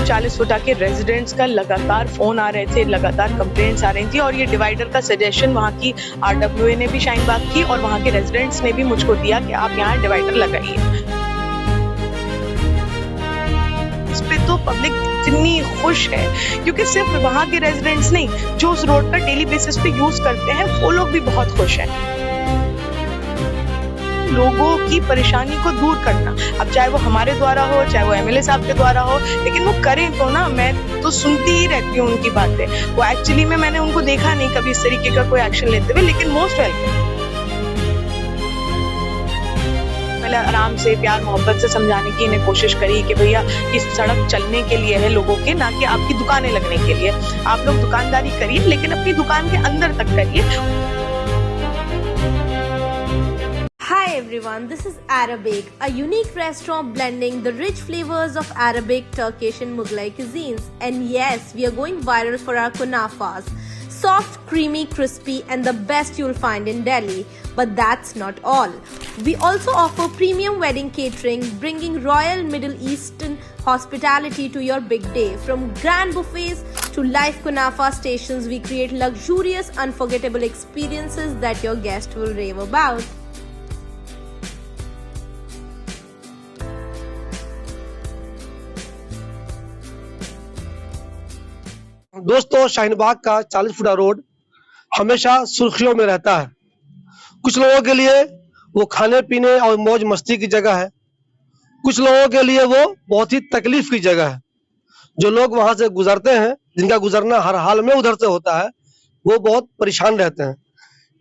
40 फुटा के रेजिडेंट्स का लगातार फोन आ रहे थे, लगातार कंप्लेंट्स आ रही थी और ये डिवाइडर का सजेशन वहाँ की RWA ने भी शाहीन बाग की और वहाँ के रेजिडेंट्स ने भी मुझको दिया कि आप यहाँ डिवाइडर लगाइए। इस पे तो पब्लिक इतनी खुश है क्योंकि सिर्फ वहाँ के रेजिडेंट्स नहीं, जो उस रोड का डेली बेसिस पे यूज करते हैं वो लोग भी बहुत खुश हैं। लोगों की परेशानी को दूर करना, अब चाहे वो हमारे द्वारा हो, चाहे वो MLA साहब के द्वारा हो, लेकिन वो करें तो ना। मैं तो सुनती ही रहती हूँ उनकी बातें, वो एक्चुअली में मैंने उनको देखा नहीं कभी इस तरीके का कोई एक्शन लेते हुए, लेकिन मोस्ट वेलकम। पहले आराम से प्यार मोहब्बत से समझाने की इन्हें कोशिश करी कि भैया इस सड़क चलने के लिए है लोगों के, ना कि आपकी दुकानें लगने के लिए। आप लोग दुकानदारी करिए लेकिन अपनी दुकान के अंदर तक करिए। Hi everyone, this is Arabic, a unique restaurant blending the rich flavors of Arabic, Turkish and Mughlai cuisines. And yes, we are going viral for our kunafas. Soft, creamy, crispy and the best you'll find in Delhi. But that's not all. We also offer premium wedding catering, bringing royal Middle Eastern hospitality to your big day. From grand buffets to live kunafa stations, we create luxurious, unforgettable experiences that your guest will rave about. दोस्तों, शाहीन बाग का 40 फुटा road हमेशा सुर्खियों में रहता है। कुछ लोगों के लिए वो खाने पीने और मौज मस्ती की जगह है, कुछ लोगों के लिए वो बहुत ही तकलीफ की जगह है। जो लोग वहां से गुजरते हैं, जिनका गुजरना हर हाल में उधर से होता है, वो बहुत परेशान रहते हैं।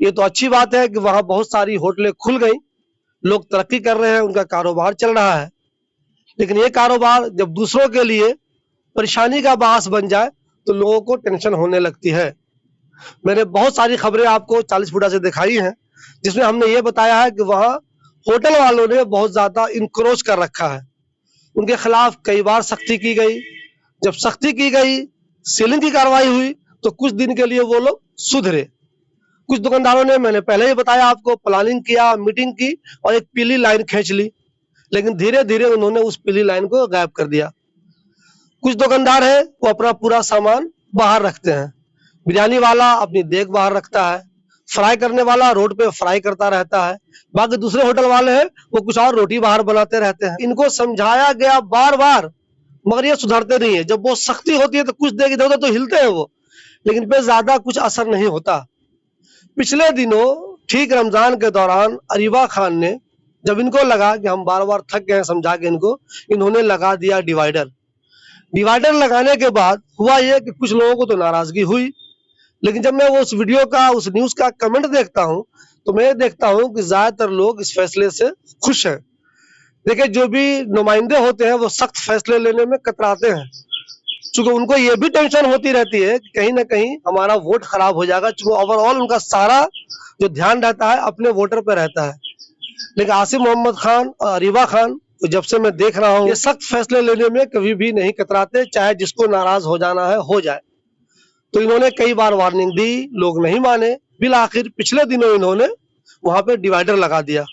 ये तो अच्छी बात है कि वहां बहुत सारी होटलें खुल गई, लोग तरक्की कर रहे हैं, उनका कारोबार चल रहा है। लेकिन ये कारोबार जब दूसरों के लिए परेशानी का बायस बन जाए तो लोगों को टेंशन होने लगती है। मैंने बहुत सारी खबरें आपको 40 फुटा से दिखाई हैं, जिसमें हमने ये बताया है कि वहाँ होटल वालों ने बहुत ज्यादा इंक्रोच कर रखा है। उनके खिलाफ कई बार सख्ती की गई। जब सख्ती की गई, सीलिंग की कार्रवाई हुई, तो कुछ दिन के लिए वो लोग सुधरे। कुछ दुकानदारों ने, मैंने पहले ही बताया आपको, प्लानिंग किया, मीटिंग की और एक पीली लाइन खींच ली, लेकिन धीरे धीरे उन्होंने उस पीली लाइन को गायब कर दिया। कुछ दुकानदार है वो अपना पूरा सामान बाहर रखते हैं। बिरयानी वाला अपनी देग बाहर रखता है, फ्राई करने वाला रोड पे फ्राई करता रहता है, बाकी दूसरे होटल वाले हैं वो कुछ और रोटी बाहर बनाते रहते हैं। इनको समझाया गया बार बार, मगर ये सुधरते नहीं है। जब वो सख्ती होती है तो कुछ देर इधर उधर तो हिलते हैं वो, लेकिन पे ज्यादा कुछ असर नहीं होता। पिछले दिनों ठीक रमजान के दौरान अरीबा खान ने, जब इनको लगा कि हम बार बार थक गए समझा के इनको, इन्होंने लगा दिया डिवाइडर। डिवाइडर लगाने के बाद हुआ ये कि कुछ लोगों को तो नाराजगी हुई, लेकिन जब मैं वो उस वीडियो का, उस न्यूज का कमेंट देखता हूं तो मैं देखता हूं कि ज्यादातर लोग इस फैसले से खुश हैं। देखिए, जो भी नुमाइंदे होते हैं वो सख्त फैसले लेने में कतराते हैं, क्योंकि उनको ये भी टेंशन होती रहती है कि कहीं ना कहीं हमारा वोट खराब हो जाएगा, क्योंकि ओवरऑल उनका सारा जो ध्यान रहता है अपने वोटर पे रहता है। लेकिन आसिफ मोहम्मद खान और अरीबा खान, तो जब से मैं देख रहा हूँ, ये सख्त फैसले लेने में कभी भी नहीं कतराते, चाहे जिसको नाराज हो जाना है हो जाए। तो इन्होंने कई बार वार्निंग दी, लोग नहीं माने, बिल आखिर पिछले दिनों इन्होंने वहां पे डिवाइडर लगा दिया।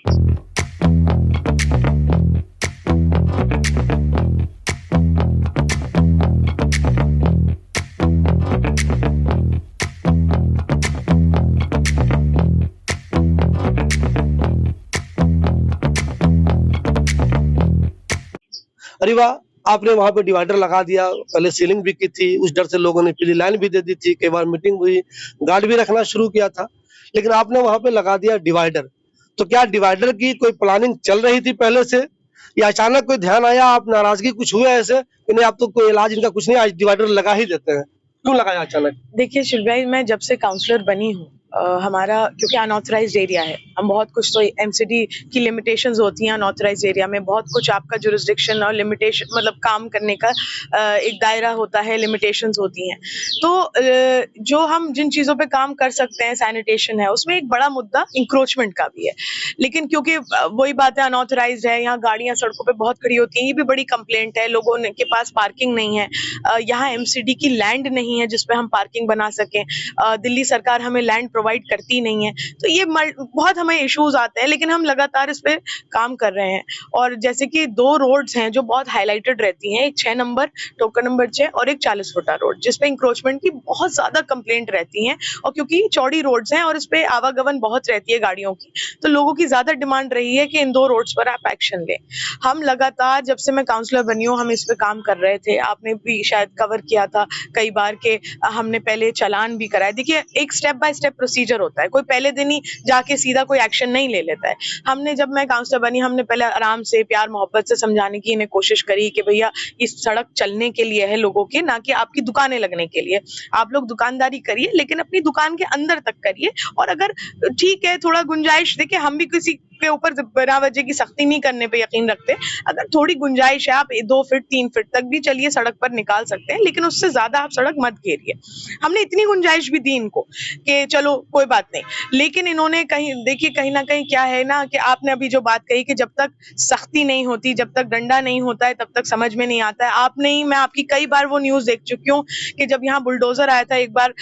अरीबा, आपने वहां पे डिवाइडर लगा दिया, पहले सीलिंग भी की थी, उस डर से लोगों ने पीली लाइन भी दे दी थी, कई बार मीटिंग हुई, गार्ड भी रखना शुरू किया था, लेकिन आपने वहां पे लगा दिया डिवाइडर। तो क्या डिवाइडर की कोई प्लानिंग चल रही थी पहले से, या अचानक कोई ध्यान आया, आप नाराजगी कुछ हुआ ऐसे कि नहीं आप तो कोई इलाज इनका कुछ नहीं, आज डिवाइडर लगा ही देते हैं? क्यों लगाया अचानक? देखिए शिव भाई, मैं जब से काउंसलर बनी हूँ, हमारा क्योंकि अनऑथराइज्ड एरिया है, हम बहुत कुछ, तो एमसीडी की लिमिटेशंस होती हैं अनऑथराइज्ड एरिया में, बहुत कुछ आपका जुरिस्डिक्शन और लिमिटेशन, मतलब काम करने का एक दायरा होता है, लिमिटेशंस होती हैं। तो जो हम जिन चीज़ों पे काम कर सकते हैं, सैनिटेशन है, उसमें एक बड़ा मुद्दा इंक्रोचमेंट का भी है। लेकिन क्योंकि वही बात है, अनऑथराइज्ड है, यहाँ गाड़ियाँ सड़कों पर बहुत खड़ी होती हैं, ये भी बड़ी कंप्लेंट है, लोगों के पास पार्किंग नहीं है, यहाँ एमसीडी की लैंड नहीं है जिसपे हम पार्किंग बना सकें। दिल्ली सरकार हमें लैंड प्रोवाइड करती नहीं है। तो ये बहुत हमें इश्यूज आते हैं, लेकिन हम लगातार इस पे काम कर रहे हैं। और जैसे कि 2 रोड्स हैं जो बहुत हाईलाइटेड रहती हैं, एक 6 नंबर टोकन नंबर 6 और एक 40 फुटा रोड, जिसपे इंक्रोचमेंट की बहुत ज्यादा कंप्लेंट रहती हैं। और क्योंकि चौड़ी रोड्स हैं और इस पे आवागमन बहुत रहती है गाड़ियों की, तो लोगों की ज्यादा डिमांड रही है कि इन 2 रोड्स पर आप एक्शन लें। हम लगातार, जब से मैं काउंसलर बनी हूँ, हम इस पे काम कर रहे थे। आपने भी शायद कवर किया था कई बार के हमने पहले चालान भी कराए। देखिए, एक स्टेप बाय स्टेप प्रोसीजर होता है, कोई पहले दिन ही जाके सीधा कोई एक्शन नहीं ले लेता है। हमने, जब मैं काउंसलर बनी, हमने पहले आराम से प्यार मोहब्बत से समझाने की इन्हें कोशिश करी कि भैया इस सड़क चलने के लिए है लोगों के, ना कि आपकी दुकानें लगने के लिए। आप लोग दुकानदारी करिए, लेकिन अपनी दुकान के अंदर तक करिए। और अगर ठीक है, थोड़ा गुंजाइश, देखिए हम भी किसी के ऊपर बिना वजह की सख्ती नहीं करने पे यकीन रखते। अगर थोड़ी गुंजाइश है, आप 2 फीट 3 फीट तक भी चलिए, सड़क पर निकाल सकते हैं, लेकिन उससे ज्यादा आप सड़क मत घेरिए। हमने इतनी गुंजाइश भी दी इनको कि चलो कोई बात नहीं, लेकिन इन्होंने कहीं, देखिए कहीं ना कहीं क्या है ना, कि आपने अभी जो बात कही कि जब तक सख्ती नहीं होती, जब तक डंडा नहीं होता है, तब तक समझ में नहीं आता है। आप नहीं, मैं आपकी कई बार वो न्यूज देख चुकी हूँ कि जब यहाँ बुलडोजर आया था एक बार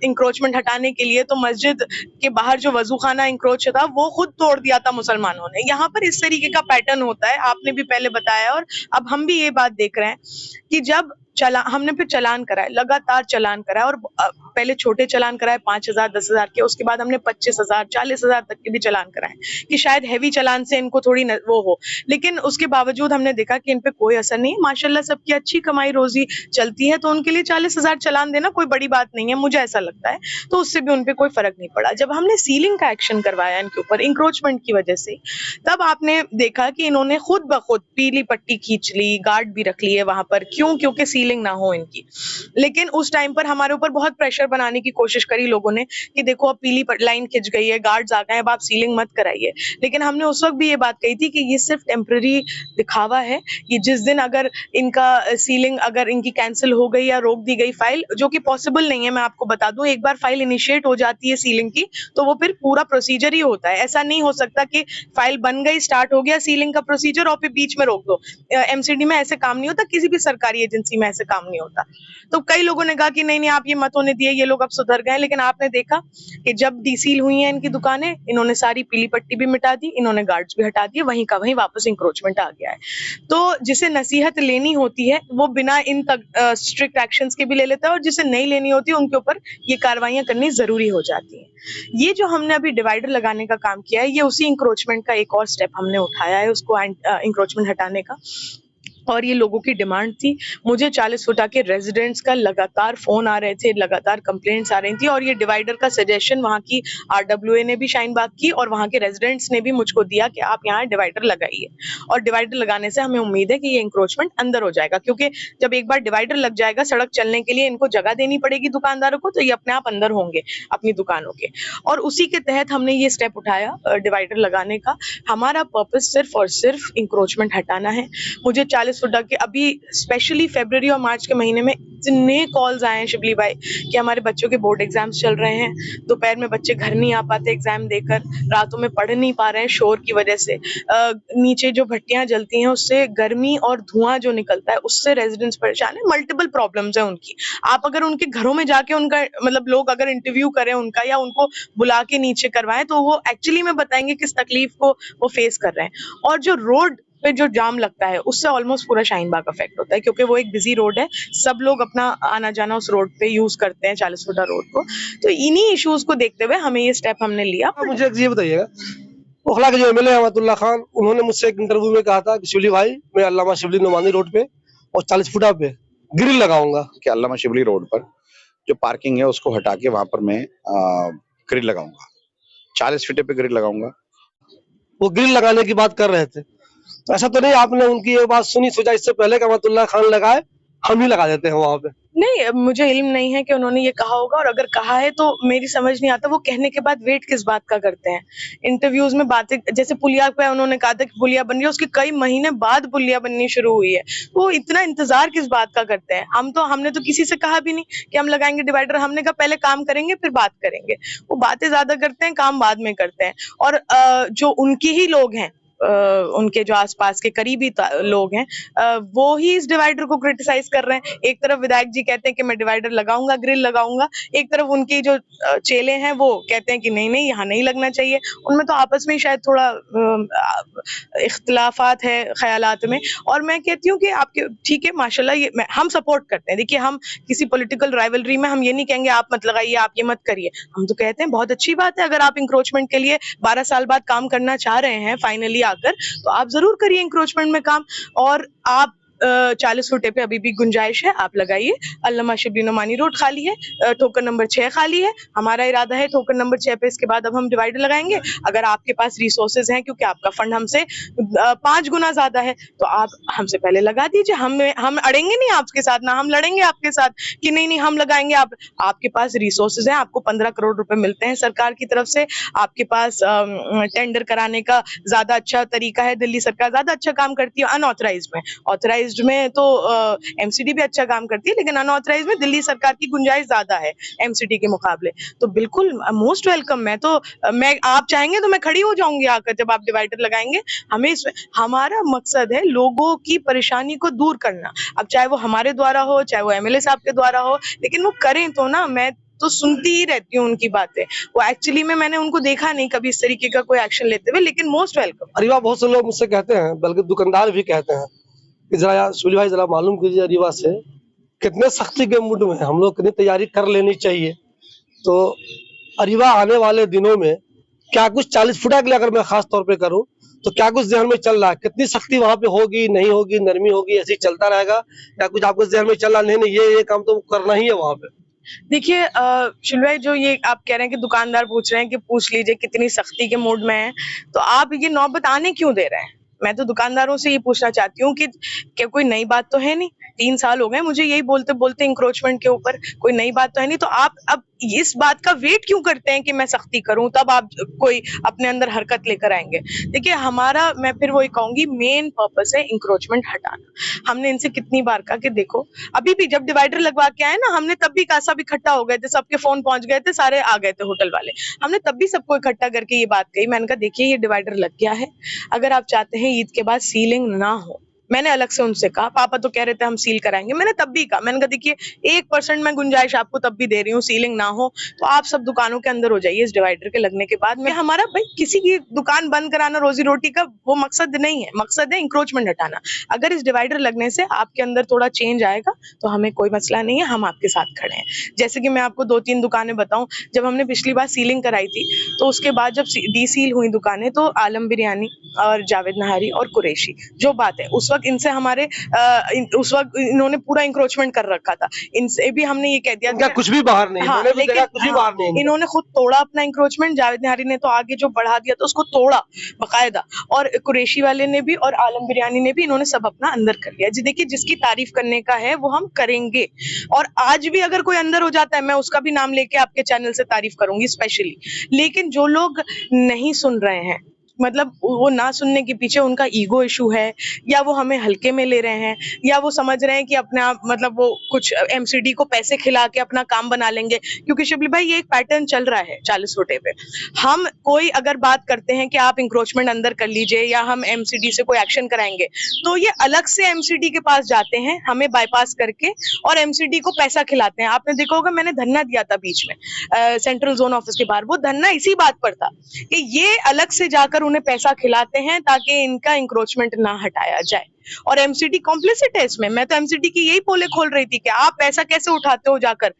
इंक्रोचमेंट हटाने के लिए, तो मस्जिद के बाहर जो वजू खाना इंक्रोच था, वो खुद तोड़ दिया था मुसलमानों ने। यहाँ पर इस तरीके का पैटर्न होता है, आपने भी पहले बताया, और अब हम भी ये बात देख रहे हैं कि जब हमने फिर चालान कराए, लगातार चालान कराए, और पहले छोटे चालान कराए 5,000 10,000 के, उसके बाद हमने 25,000 40,000 तक के भी चालान कराए कि शायद हैवी चालान से इनको थोड़ी वो हो। लेकिन उसके बावजूद हमने देखा कि इन पे कोई असर नहीं है। माशाल्लाह सबकी अच्छी कमाई रोजी चलती है, तो उनके लिए 40,000 चालान देना कोई बड़ी बात नहीं है, मुझे ऐसा लगता है। तो उससे भी उनपे कोई फर्क नहीं पड़ा। जब हमने सीलिंग का एक्शन करवाया इनके ऊपर इंक्रोचमेंट की वजह से, तब आपने देखा कि इन्होंने खुद ब खुद पीली पट्टी खींच ली, गार्ड भी रख लिए वहां पर। क्यों? क्योंकि सीलिंग ना हो इनकी। लेकिन उस टाइम पर हमारे ऊपर बहुत प्रेशर बनाने की कोशिश करी लोगों ने कि देखो अब पीली लाइन खिंच गई है, गार्ड्स आ गए, अब आप सीलिंग मत कराइए। लेकिन हमने उस वक्त भी ये बात कही थी कि ये सिर्फ टेम्पररी दिखावा है। ये जिस दिन अगर इनका सीलिंग अगर इनकी कैंसिल हो गई या रोक दी गई फाइल, जो कि पॉसिबल नहीं है, मैं आपको बता दूं, एक बार फाइल इनिशिएट हो जाती है सीलिंग की, तो वो फिर पूरा प्रोसीजर ही होता है। ऐसा नहीं हो सकता कि फाइल बन गई, स्टार्ट हो गया सीलिंग का प्रोसीजर और फिर बीच में रोक दो। एमसीडी में ऐसे काम नहीं होता, किसी भी सरकारी एजेंसी में ऐसे काम नहीं होता। तो कई लोगों ने कहा कि नहीं नहीं आप ये मत होने दिए, ये लोग अब सुधर गए। लेकिन आपने देखा कि जब डीसील हुई हैं इनकी दुकानें, इन्होंने सारी पीली पट्टी भी मिटा दी, इन्होंने गार्ड्स भी हटा दिए, वहीं का वहीं वापस इंक्रोचमेंट आ गया है। तो जिसे नसीहत लेनी होती है वो बिना इन स्ट्रिक्ट एक्शंस के भी ले लेता है, और जिसे नहीं लेनी होती उनके ऊपर ये कार्रवाइयां करनी जरूरी हो जाती है। ये जो हमने अभी डिवाइडर लगाने का काम किया है, ये उसी इंक्रोचमेंट का एक और स्टेप हमने उठाया है, उसको इंक्रोचमेंट हटाने का। और ये लोगों की डिमांड थी। मुझे 40 फुटा के रेजिडेंट्स का लगातार फोन आ रहे थे, लगातार कंप्लेंट्स आ रही थी, और ये डिवाइडर का सजेशन वहाँ की आरडब्ल्यूए ने भी शाहीन बाग की और वहाँ के रेजिडेंट्स ने भी मुझको दिया कि आप यहाँ डिवाइडर लगाइए। और डिवाइडर लगाने से हमें उम्मीद है कि ये इंक्रोचमेंट अंदर हो जाएगा, क्योंकि जब एक बार डिवाइडर लग जाएगा, सड़क चलने के लिए इनको जगह देनी पड़ेगी दुकानदारों को, तो ये अपने आप अंदर होंगे अपनी दुकानों के। और उसी के तहत हमने ये स्टेप उठाया डिवाइडर लगाने का। हमारा पर्पस सिर्फ और सिर्फ इंक्रोचमेंट हटाना है। मुझे 40 फुटा के अभी स्पेशली फरवरी और मार्च के महीने में इतने कॉल्स आए हैं शिबली भाई कि हमारे बच्चों के बोर्ड एग्जाम्स चल रहे हैं, दोपहर में बच्चे घर नहीं आ पाते एग्जाम देकर, रातों में पढ़ नहीं पा रहे हैं शोर की वजह से, नीचे जो भट्टियां जलती हैं उससे गर्मी और धुआं जो निकलता है उससे रेजिडेंट्स परेशान है। मल्टीपल प्रॉब्लम्स है उनकी। आप अगर उनके घरों में जाके उनका मतलब लोग अगर इंटरव्यू करें उनका या उनको बुला के नीचे करवाएं, तो वो एक्चुअली में बताएंगे किस तकलीफ को वो फेस कर रहे हैं। और जो रोड पे जो जाम लगता है उससे ऑलमोस्ट पूरा शाहीन बाग अफेक्ट होता है, क्योंकि वो एक बिजी रोड है, सब लोग अपना आना जाना उस रोड पे यूज करते हैं, 40 फुटा रोड को। तो इन्हीं इश्यूज को देखते हुए हमें ये स्टेप हमने लिया। मुझे एक ये बताइएगा, ओखला के जो एमएलए अहमदुल्ला खान, उन्होंने मुझसे एक इंटरव्यू में कहा था कि शिबली भाई मैं अल्लामा शिबली नुमानी रोड पे और 40 फुटा पे ग्रिल लगाऊंगा। कि अल्लामा शिबली रोड पर जो पार्किंग है उसको हटा के वहां पर मैं ग्रिल लगाऊंगा, 40 फीट पे ग्रिल लगाऊंगा। वो ग्रिल लगाने की बात कर रहे थे, तो ऐसा तो नहीं आपने उनकी ये बात सुनी, सोचा इससे पहले कि अहमदुल्ला खान लगाए हम ही लगा देते हैं वहां पे? नहीं, मुझे इल्म नहीं है कि उन्होंने ये कहा होगा, और अगर कहा है तो मेरी समझ नहीं आता वो कहने के बाद वेट किस बात का करते हैं। इंटरव्यूज में बातें, जैसे पुलिया पे उन्होंने कहा था कि पुलिया बन रही है, उसके कई महीने बाद पुलिया बननी शुरू हुई है, वो इतना इंतजार किस बात का करते हैं? हमने तो किसी से कहा भी नहीं कि हम लगाएंगे डिवाइडर, हमने कहा पहले काम करेंगे फिर बात करेंगे। वो बातें ज्यादा करते हैं, काम बाद में करते हैं। और जो उनके ही लोग हैं उनके जो आसपास के करीबी लोग हैं वो ही इस डिवाइडर को क्रिटिसाइज कर रहे हैं। एक तरफ विधायक जी कहते हैं कि मैं डिवाइडर लगाऊंगा, ग्रिल लगाऊंगा, एक तरफ उनकी जो चेले हैं वो कहते हैं कि नहीं नहीं यहाँ नहीं लगना चाहिए। उनमें तो आपस में शायद थोड़ा इख्तिलाफात है ख्यालात में। और मैं कहती हूँ कि आपके ठीक है माशाल्लाह, ये हम सपोर्ट करते हैं। देखिए हम किसी पॉलिटिकल राइवलरी में हम ये नहीं कहेंगे आप मत लगाइए, आप ये मत करिए। हम तो कहते हैं बहुत अच्छी बात है, अगर आप इंक्रोचमेंट के लिए 12 साल बाद काम करना चाह रहे हैं फाइनली आकर, तो आप जरूर करिए इंक्रोचमेंट में काम। और आप 40 फुटे पे अभी भी गुंजाइश है, आप लगाइए। अल्लामा शिबली नोमानी रोड खाली है, टोकन नंबर 6 खाली है। हमारा इरादा है टोकन नंबर 6 पे इसके बाद अब हम डिवाइडर लगाएंगे। अगर आपके पास रिसोर्सेज हैं, क्योंकि आपका फंड हमसे 5 गुना ज्यादा है, तो आप हमसे पहले लगा दीजिए। हम अड़ेंगे नहीं आपके साथ, ना हम लड़ेंगे आपके साथ कि नहीं नहीं हम लगाएंगे। आपके पास रिसोर्सेज हैं, आपको 15 करोड़ रुपए मिलते हैं सरकार की तरफ से। आपके पास टेंडर कराने का ज्यादा अच्छा तरीका है, दिल्ली सरकार ज्यादा अच्छा काम करती है अनऑथराइज्ड में। ऑथराइज्ड में तो एमसीडी भी अच्छा काम करती है, लेकिन अनऑथराइज्ड में दिल्ली सरकार की गुंजाइश ज्यादा है एमसीडी के मुकाबले। तो बिल्कुल मोस्ट वेलकम। मैं आप चाहेंगे तो मैं खड़ी हो जाऊंगी आकर जब आप डिवाइडर लगाएंगे। हमारा मकसद है लोगों की परेशानी को दूर करना। अब चाहे वो हमारे द्वारा हो, चाहे वो एमएलए साहब के द्वारा हो, लेकिन वो करें तो ना। मैं तो सुनती ही रहती हूँ उनकी बातें। वो एक्चुअली में मैंने उनको देखा नहीं कभी इस तरीके का कोई एक्शन लेते हुए, लेकिन मोस्ट वेलकम। अरीवा बहुत से लोग मुझसे कहते हैं, बल्कि दुकानदार भी कहते हैं कि जरा शिबली भाई जरा मालूम कीजिए अरीवा से कितने सख्ती के मूड में हम लोग, कितनी तैयारी कर लेनी चाहिए। तो अरीवा आने वाले दिनों में क्या कुछ 40 फुटा के लिए अगर मैं खास तौर पे करूं तो क्या कुछ ज़हन में चल रहा है? कितनी सख्ती वहां पे होगी, नहीं होगी, नरमी होगी, ऐसे ही चलता रहेगा, या कुछ आपको ज़हन में चल रहा नहीं नहीं ये काम तो करना ही है वहां पे? देखिए शिल्पी भाई, जो ये आप कह रहे हैं कि दुकानदार पूछ रहे हैं कि पूछ लीजिए कितनी सख्ती के मूड में है, तो आप ये नौबत आने क्यों दे रहे हैं? मैं तो दुकानदारों से ये पूछना चाहती हूँ कि क्या कोई नई बात तो है नहीं। 3 साल हो गए मुझे यही बोलते बोलते इंक्रोचमेंट के ऊपर, कोई नई बात तो है नहीं। तो आप अब इस बात का वेट क्यों करते हैं कि मैं सख्ती करूं, तब आप कोई अपने अंदर हरकत लेकर आएंगे? देखिए हमारा, मैं फिर वही कहूंगी, मेन पर्पस है इंक्रोचमेंट हटाना। हमने इनसे कितनी बार कहा कि देखो, अभी भी जब डिवाइडर लगवा के आए ना, हमने तब भी कहा, सब इकट्ठा हो गए थे, सबके फोन पहुंच गए थे, सारे आ गए थे होटल वाले। हमने तब भी सबको इकट्ठा करके ये बात कही। मैंने कहा देखिए ये डिवाइडर लग गया है, अगर आप चाहते हैं ईद के बाद सीलिंग ना हो, मैंने अलग से उनसे कहा, पापा तो कह रहे थे हम सील कराएंगे, मैंने तब भी कहा, मैंने कहा देखिए 1% मैं गुंजाइश आपको तब भी दे रही हूँ, सीलिंग ना हो तो आप सब दुकानों के अंदर हो जाइए इस डिवाइडर के लगने के बाद में। हमारा भाई किसी की दुकान बंद कराना रोजी रोटी का वो मकसद नहीं है, मकसद है इंक्रोचमेंट हटाना। अगर इस डिवाइडर लगने से आपके अंदर थोड़ा चेंज आएगा तो हमें कोई मसला नहीं है, हम आपके साथ खड़े हैं। जैसे कि मैं आपको 2-3 दुकानें बताऊं, जब हमने पिछली बार सीलिंग कराई थी तो उसके बाद जब डी सील हुई दुकानें, तो आलम बिरयानी और जावेद नहारी और कुरैशी, जो बात है उस वक्त इनसे हमारे उस वक्त इन्होंने पूरा इंक्रोचमेंट कर रखा था। इनसे भी हमने ये कह दिया क्या कुछ भी बाहर नहीं, हाँ, लेकिन कुछ भी बाहर नहीं, इन्होंने खुद तोड़ा अपना इंक्रोचमेंट। जावेद निहारी ने तो आगे जो बढ़ा दिया तो उसको तोड़ा बकायदा, और कुरैशी वाले ने भी और आलम बिरयानी ने भी, इन्होंने सब अपना अंदर कर लिया जी। देखिए जिसकी तारीफ करने का है वो हम करेंगे, और आज भी अगर कोई अंदर हो जाता है मैं उसका भी नाम लेके आपके चैनल से तारीफ करूंगी स्पेशली। लेकिन जो लोग नहीं सुन रहे हैं, मतलब वो ना सुनने के पीछे उनका ईगो इशू है, या वो हमें हल्के में ले रहे हैं, या वो समझ रहे हैं कि अपने आप, मतलब वो कुछ एमसीडी को पैसे खिला के अपना काम बना लेंगे। क्योंकि शिबली भाई ये एक पैटर्न चल रहा है 40 फुटे पे। हम कोई अगर बात करते हैं कि आप इंक्रोचमेंट अंदर कर लीजिए या हम एमसीडी से कोई एक्शन कराएंगे, तो ये अलग से एमसीडी के पास जाते हैं हमें बाईपास करके, और एमसीडी को पैसा खिलाते हैं। आपने देखा होगा मैंने धरना दिया था बीच में सेंट्रल जोन ऑफिस के बाहर, वो धरना इसी बात पर था कि ये अलग से जाकर उन्हें पैसा खिलाते हैं ताकि इनका इंक्रोचमेंट ना हटाया जाए। और एमसीडी कॉम्प्लिसिट है इसमें। मैं तो एमसीडी की यही पोले खोल रही थी कि आप पैसा कैसे उठाते हो जाकर।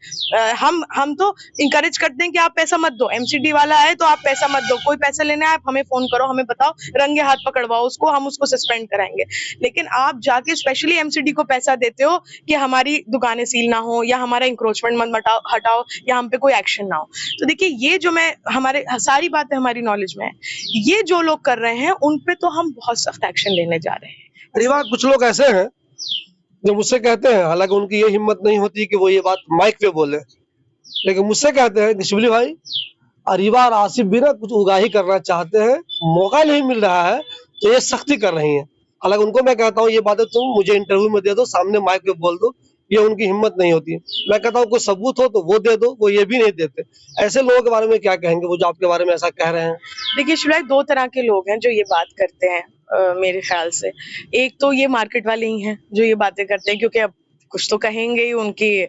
हम तो इंकरेज करते हैं कि आप पैसा मत दो, एमसीडी वाला है तो आप पैसा मत दो, कोई पैसा लेना है आप हमें फोन करो, हमें बताओ, रंगे हाथ पकड़वाओ उसको, हम उसको सस्पेंड कराएंगे। लेकिन आप जाके स्पेशली एमसीडी को पैसा देते हो कि हमारी दुकानें सील ना हो, या हमारा इंक्रोचमेंट मत हटाओ, या हम पे कोई एक्शन ना हो। तो देखिए ये जो हमारे सारी बातें हमारी नॉलेज में है, ये जो लोग कर रहे हैं उन पे तो हम बहुत सख्त एक्शन लेने जा रहे हैं। अरीवा कुछ लोग ऐसे हैं जो मुझसे कहते हैं, हालांकि उनकी ये हिम्मत नहीं होती कि वो ये बात माइक पे बोले, लेकिन मुझसे कहते हैं कि शिबली भाई अरीवा और आसिफ भी ना कुछ उगाही करना चाहते हैं, मौका नहीं मिल रहा है तो ये सख्ती कर रही हैं। हालांकि उनको मैं कहता हूँ ये बातें तुम मुझे इंटरव्यू में दे दो, सामने माइक पे बोल दो, ये उनकी हिम्मत नहीं होती। मैं कहता हूँ कोई सबूत हो तो वो दे दो, वो ये भी नहीं देते। ऐसे लोगों के बारे में क्या कहेंगे, वो जो आपके बारे में ऐसा कह रहे हैं? देखिए शिवराज, दो तरह के लोग हैं जो ये बात करते हैं मेरे ख्याल से। एक तो ये मार्केट वाले ही हैं जो ये बातें करते हैं, क्योंकि अब कुछ तो कहेंगे ही, उनके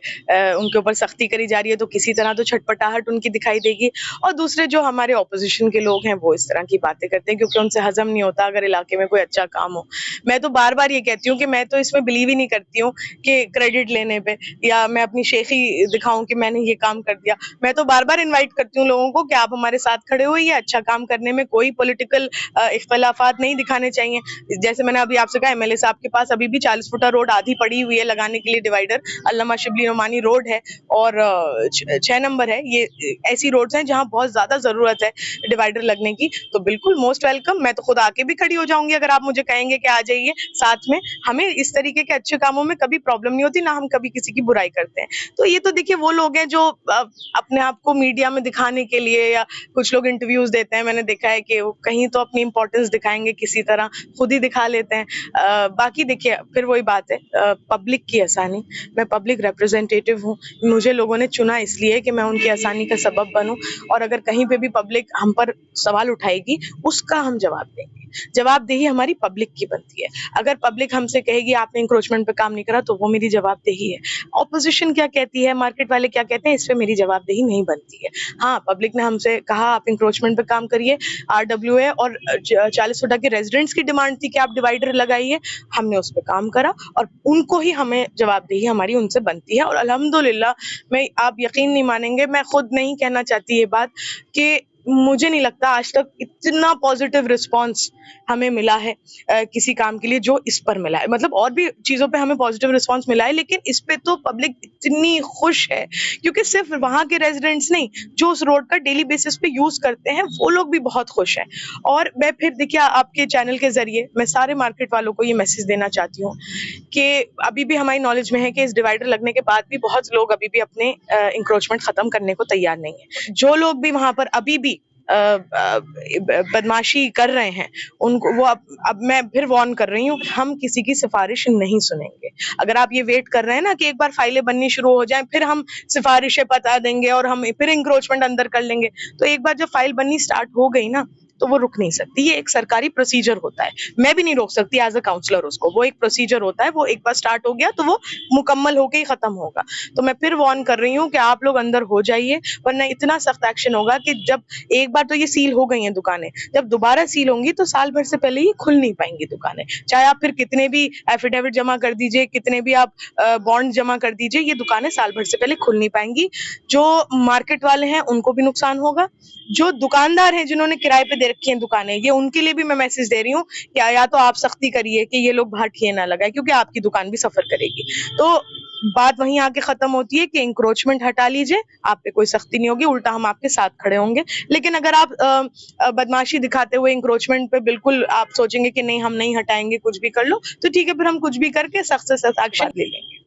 ऊपर सख्ती करी जा रही है तो किसी तरह तो छटपटाहट उनकी दिखाई देगी। और दूसरे जो हमारे ऑपोजिशन के लोग हैं वो इस तरह की बातें करते हैं क्योंकि उनसे हजम नहीं होता अगर इलाके में कोई अच्छा काम हो। मैं तो बार बार ये कहती हूँ कि मैं तो इसमें बिलीव ही नहीं करती हूँ कि क्रेडिट लेने पे या मैं अपनी शेखी दिखाऊं कि मैंने ये काम कर दिया। मैं तो बार बार इन्वाइट करती हूँ लोगों को कि आप हमारे साथ खड़े होइए, अच्छा काम करने में कोई पॉलिटिकल इख्तलाफात नहीं दिखाने चाहिए। जैसे मैंने अभी आपसे कहा, एमएलए साहब के पास अभी भी 40 फुटा रोड आधी पड़ी हुई है लगाने के लिए, डिवाइडर अल्लामा शिबली नोमानी रोड है और 6 नंबर है। ये ऐसी रोड्स हैं जहां बहुत ज्यादा जरूरत है डिवाइडर लगने की, तो बिल्कुल मोस्ट वेलकम। मैं तो खुद आके भी खड़ी हो जाऊंगी अगर आप मुझे कहेंगे कि आ जाइए साथ में। हमें इस तरीके के अच्छे कामों में कभी प्रॉब्लम नहीं होती, ना हम कभी किसी की बुराई करते हैं। तो ये तो देखिए वो लोग हैं जो अपने आप को मीडिया में दिखाने के लिए, या कुछ लोग इंटरव्यूज देते हैं, मैंने देखा है कि वो कहीं तो अपनी इंपॉर्टेंस दिखाएंगे, किसी तरह खुद ही दिखा लेते हैं। बाकी देखिए फिर वही बात है, पब्लिक की आसानी। मैं पब्लिक रिप्रेजेंटेटिव हूँ, मुझे लोगों ने चुना इसलिए कि मैं उनकी आसानी का सबब बनूं, और अगर कहीं पे भी पब्लिक हम पर सवाल उठाएगी उसका हम जवाब देंगे। जवाबदेही हमारी पब्लिक की बनती है। अगर पब्लिक हमसे कहेगी आपने इंक्रोचमेंट पे काम नहीं करा, तो वो मेरी जवाबदेही है। ऑपोजिशन क्या कहती है, मार्केट वाले क्या कहते हैं, इस पे मेरी जवाबदेही नहीं बनती है। हाँ, पब्लिक ने हमसे कहा आप इंक्रोचमेंट पे काम करिए, RWA और 40 फुटा के रेजिडेंट्स की डिमांड थी कि आप डिवाइडर लगाइए, हमने उस पे काम करा और उनको ही हमें जवाबदेही हमारी उनसे बनती है। और अल्हम्दुलिल्लाह, मैं आप यकीन नहीं मानेंगे, मैं खुद नहीं कहना चाहती ये बात कि मुझे नहीं लगता आज तक इतना पॉजिटिव रिस्पांस हमें मिला है किसी काम के लिए जो इस पर मिला है। मतलब और भी चीजों पे हमें पॉजिटिव रिस्पांस मिला है, लेकिन इस पे तो पब्लिक इतनी खुश है क्योंकि सिर्फ वहां के रेजिडेंट्स नहीं, जो उस रोड का डेली बेसिस पे यूज करते हैं वो लोग भी बहुत खुश हैं। और मैं फिर देखिए आपके चैनल के जरिए मैं सारे मार्केट वालों को ये मैसेज देना चाहती हूँ कि अभी भी हमारी नॉलेज में है कि इस डिवाइडर लगने के बाद भी बहुत लोग अभी भी अपने इंक्रोचमेंट खत्म करने को तैयार नहीं है। जो लोग भी वहां पर अभी भी बदमाशी कर रहे हैं उनको वो अब मैं फिर वार्न कर रही हूँ, हम किसी की सिफारिश नहीं सुनेंगे। अगर आप ये वेट कर रहे हैं ना कि एक बार फाइलें बननी शुरू हो जाएं फिर हम सिफारिशें बता देंगे और हम फिर इंक्रोचमेंट अंदर कर लेंगे, तो एक बार जब फाइल बननी स्टार्ट हो गई ना तो वो रुक नहीं सकती। ये एक सरकारी प्रोसीजर होता है, मैं भी नहीं रोक सकती एज अ काउंसलर उसको। वो एक प्रोसीजर होता है, वो एक बार स्टार्ट हो गया तो वो मुकम्मल होके ही खत्म होगा। तो मैं फिर वार्न कर रही हूँ कि आप लोग अंदर हो जाइए, वरना इतना सख्त एक्शन होगा कि जब एक बार तो ये सील हो गई हैं दुकानें, जब दोबारा सील होंगी तो साल भर से पहले ये खुल नहीं पाएंगी दुकानें। चाहे आप फिर कितने भी एफिडेविट जमा कर दीजिए, कितने भी आप बॉन्ड जमा कर दीजिए, ये दुकानें साल भर से पहले खुल नहीं पाएंगी। जो मार्केट वाले हैं उनको भी नुकसान होगा, जो दुकानदार हैं जिन्होंने किराए पे दे रखी हैं दुकानें, ये उनके लिए भी मैं मैसेज दे रही हूँ कि या तो आप सख्ती करिए कि ये लोग बाहर ठिये ना लगाए, क्योंकि आपकी दुकान भी सफर करेगी। तो बात वहीं आके खत्म होती है कि इंक्रोचमेंट हटा लीजिए, आप पे कोई सख्ती नहीं होगी, उल्टा हम आपके साथ खड़े होंगे। लेकिन अगर आप बदमाशी दिखाते हुए इंक्रोचमेंट पे बिल्कुल आप सोचेंगे कि नहीं हम नहीं हटाएंगे, कुछ भी कर लो, तो ठीक है, फिर हम कुछ भी करके सख्त से सख्त एक्शन ले लेंगे।